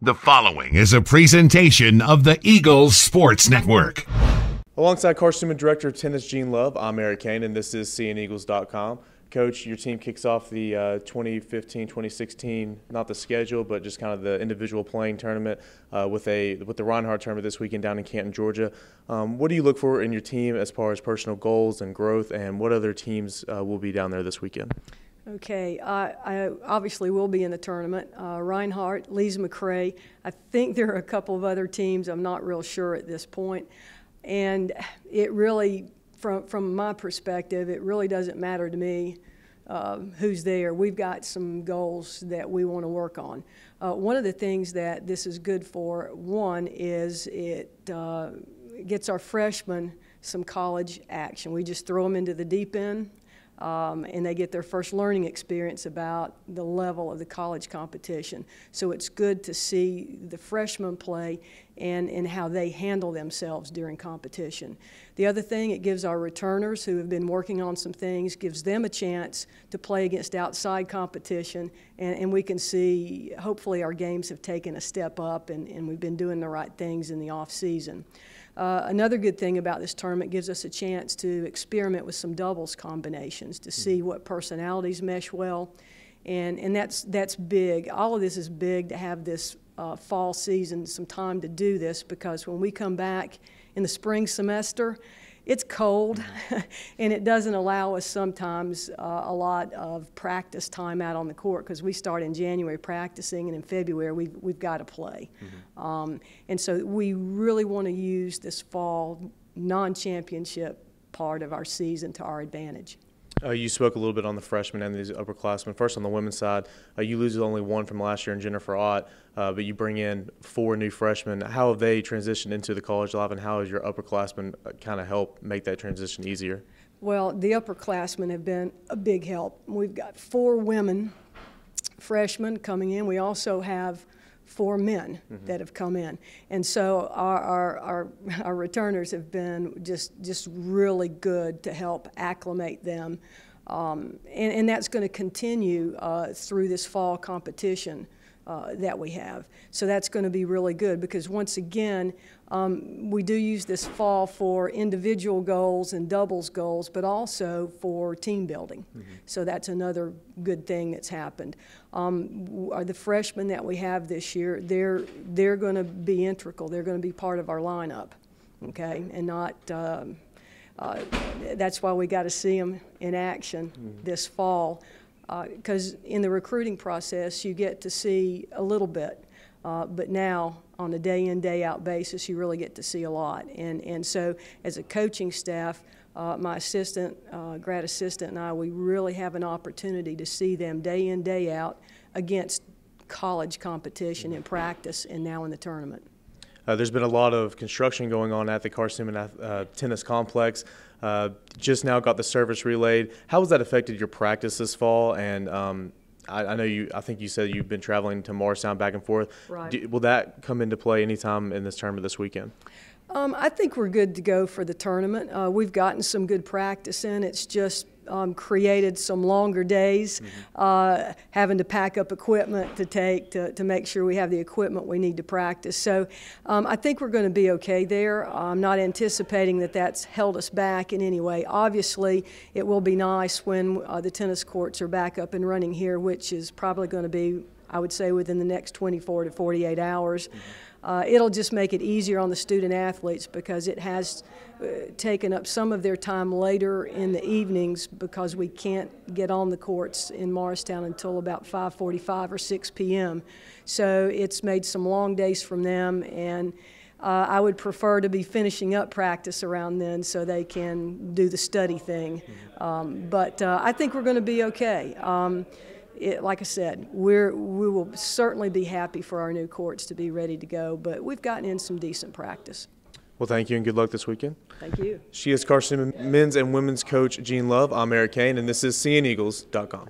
The following is a presentation of the Eagles Sports Network. Alongside Carson-Newman Director of Tennis Gene Love, I'm Eric Kane, and this is CNEagles.com. Coach, your team kicks off the 2015-2016, not the schedule, but just kind of the individual playing tournament with the Reinhardt Tournament this weekend down in Canton, Georgia. What do you look for in your team as far as personal goals and growth, and what other teams will be down there this weekend? Okay, I obviously will be in the tournament. Reinhardt, Lees McRae. I think there are a couple of other teams. I'm not real sure at this point. And it really, from my perspective, it really doesn't matter to me who's there. We've got some goals that we want to work on. One of the things that this is good for, one, is it gets our freshmen some college action. We just throw them into the deep end. And they get their first learning experience about the level of the college competition. So it's good to see the freshmen play and how they handle themselves during competition. The other thing, it gives our returners who have been working on some things, gives them a chance to play against outside competition, and we can see hopefully our games have taken a step up and we've been doing the right things in the off season. Another good thing about this tournament, gives us a chance to experiment with some doubles combinations to see what personalities mesh well, and that's big. All of this is big to have this fall season, some time to do this, because when we come back in the spring semester, it's cold, and it doesn't allow us sometimes a lot of practice time out on the court, because we start in January practicing, and in February we've got to play. And so we really want to use this fall non-championship part of our season to our advantage. You spoke a little bit on the freshmen and these upperclassmen. First, on the women's side, you lose only one from last year in Jennifer Ott, but you bring in 4 new freshmen. How have they transitioned into the college life, and how has your upperclassmen kind of helped make that transition easier? Well, the upperclassmen have been a big help. We've got 4 women freshmen coming in. We also have 4 men that have come in, and so our returners have been just really good to help acclimate them, and that's going to continue through this fall competition that we have. So that's going to be really good, because once again, we do use this fall for individual goals and doubles goals, but also for team building. So that's another good thing that's happened. The freshmen that we have this year, they're going to be integral. They're going to be part of our lineup, okay, and not. That's why we got to see them in action this fall. Because in the recruiting process, you get to see a little bit, but now on a day-in, day-out basis, you really get to see a lot. And so as a coaching staff, my assistant, grad assistant and I, we really have an opportunity to see them day in, day out against college competition in practice and now in the tournament. There's been a lot of construction going on at the Carson-Newman tennis complex. Just now got the service relayed. How has that affected your practice this fall? And I know I think you said you've been traveling to Morristown back and forth. Right. Will that come into play anytime in this tournament this weekend? I think we're good to go for the tournament. We've gotten some good practice in. It's just created some longer days, having to pack up equipment to take to make sure we have the equipment we need to practice. So I think we're going to be okay there. I'm not anticipating that that's held us back in any way. Obviously, it will be nice when the tennis courts are back up and running here, which is probably going to be, I would say, within the next 24 to 48 hours. It'll just make it easier on the student athletes, because it has taken up some of their time later in the evenings, because we can't get on the courts in Morristown until about 5:45 or 6 p.m. So it's made some long days from them, and I would prefer to be finishing up practice around then so they can do the study thing. But I think we're going to be okay. Like I said, we will certainly be happy for our new courts to be ready to go, but we've gotten in some decent practice. Well, thank you, and good luck this weekend. Thank you. She is Carson men's and women's coach Gene Love. I'm Eric Kane, and this is CNEagles.com.